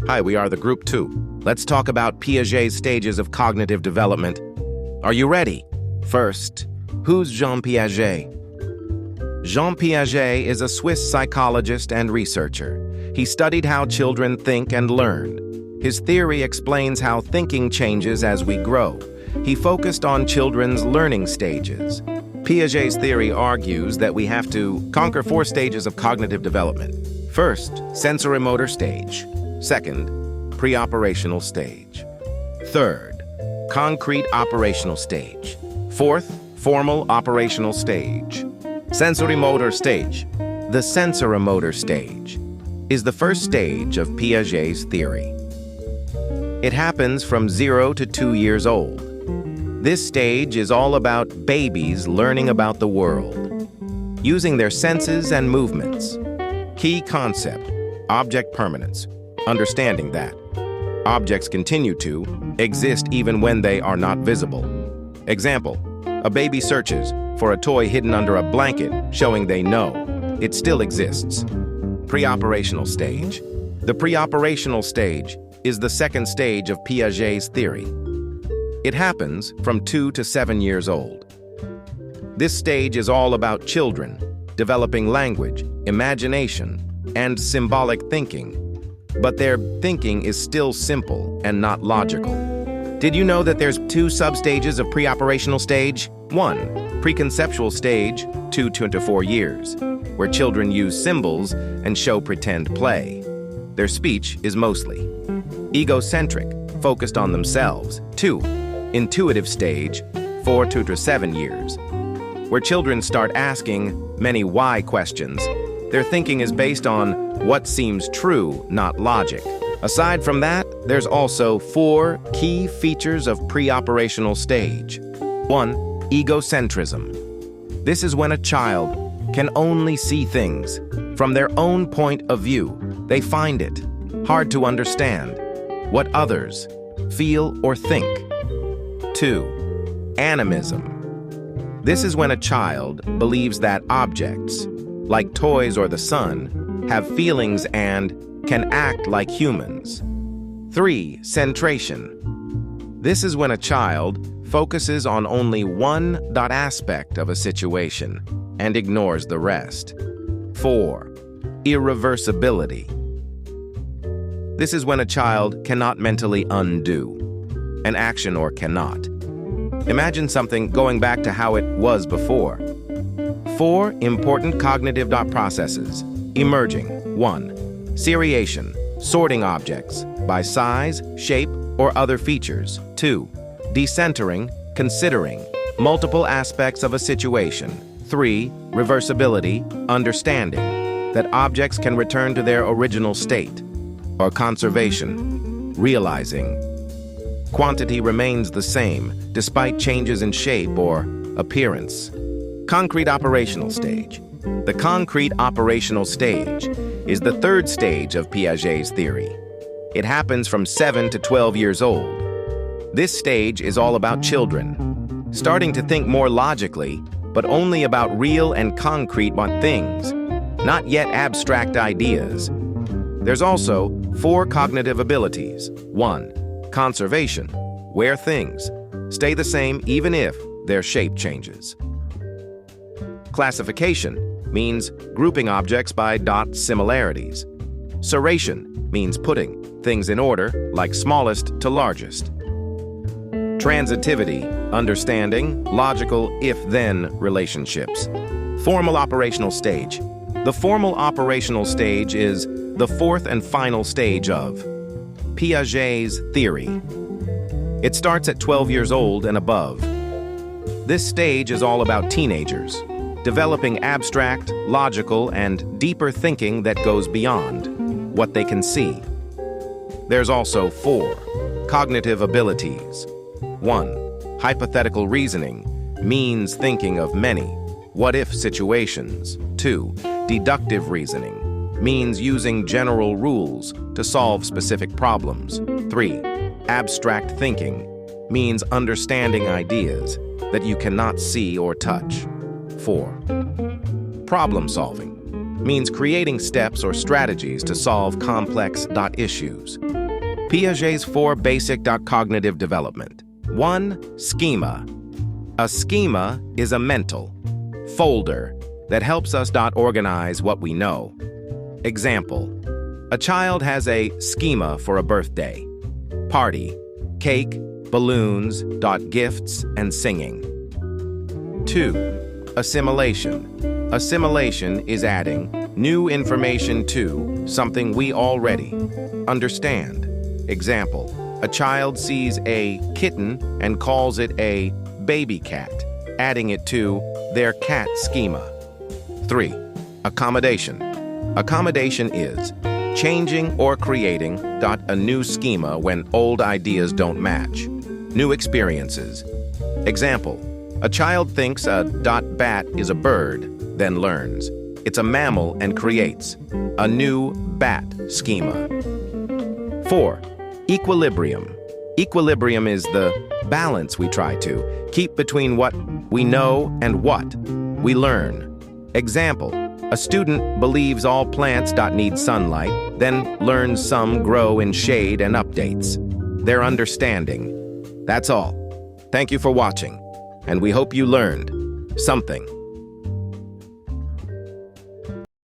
Hi, we are the Group 2. Let's talk about Piaget's stages of cognitive development. Are you ready? First, who's Jean Piaget? Jean Piaget is a Swiss psychologist and researcher. He studied how children think and learn. His theory explains how thinking changes as we grow. He focused on children's learning stages. Piaget's theory argues that we have to conquer 4 stages of cognitive development. First, sensorimotor stage. Second, pre-operational stage. Third, concrete operational stage. Fourth, formal operational stage. Sensorimotor stage. The sensorimotor stage is the first stage of Piaget's theory. It happens from 0 to 2 years old. This stage is all about babies learning about the world, using their senses and movements. Key concept, object permanence, understanding that objects continue to exist even when they are not visible. Example, a baby searches for a toy hidden under a blanket, showing they know it still exists. Pre-operational stage. The pre-operational stage is the second stage of Piaget's theory. It happens from 2 to 7 years old. This stage is all about children developing language, imagination, and symbolic thinking, but their thinking is still simple and not logical. Did you know that there's 2 substages of pre-operational stage? 1, preconceptual stage, 2 to 4 years, where children use symbols and show pretend play. Their speech is mostly egocentric, focused on themselves. 2, intuitive stage, 4 to 7 years, where children start asking many why questions. Their thinking is based on what seems true, not logic. Aside from that, there's also 4 key features of pre-operational stage. 1, egocentrism. This is when a child can only see things from their own point of view. They find it hard to understand what others feel or think. 2, animism. This is when a child believes that objects, like toys or the sun, have feelings and can act like humans. 3, centration. This is when a child focuses on only one aspect of a situation and ignores the rest. 4, irreversibility. This is when a child cannot mentally undo an action or cannot. Imagine something going back to how it was before. 4 important cognitive processes emerging. 1, seriation, sorting objects by size, shape, or other features. 2, decentering, considering multiple aspects of a situation. 3, reversibility, understanding that objects can return to their original state. Or conservation, realizing quantity remains the same despite changes in shape or appearance. Concrete operational stage. The concrete operational stage is the third stage of Piaget's theory. It happens from 7 to 12 years old. This stage is all about children starting to think more logically, but only about real and concrete things, not yet abstract ideas. There's also 4 cognitive abilities. 1, conservation, where things stay the same even if their shape changes. Classification means grouping objects by similarities. Serration means putting things in order, like smallest to largest. Transitivity, understanding logical if-then relationships. Formal operational stage. The formal operational stage is the 4th and final stage of Piaget's theory. It starts at 12 years old and above. This stage is all about teenagers developing abstract, logical, and deeper thinking that goes beyond what they can see. There's also 4 cognitive abilities. 1, hypothetical reasoning means thinking of many what-if situations. 2, deductive reasoning means using general rules to solve specific problems. 3, abstract thinking means understanding ideas that you cannot see or touch. 4, problem solving means creating steps or strategies to solve complex issues. Piaget's 4 basic cognitive development. 1. Schema. A schema is a mental folder that helps us organize what we know. Example: a child has a schema for a birthday party: cake, balloons, gifts, and singing. 2. Assimilation. Assimilation is adding new information to something we already understand. Example: a child sees a kitten and calls it a baby cat, adding it to their cat schema. 3. Accommodation. Accommodation is changing or creating a new schema when old ideas don't match. New experiences. Example: a child thinks a bat is a bird, then learns it's a mammal and creates a new bat schema. 4. Equilibrium. Equilibrium is the balance we try to keep between what we know and what we learn. Example: a student believes all plants need sunlight, then learns some grow in shade and updates their understanding. That's all. Thank you for watching, and we hope you learned something.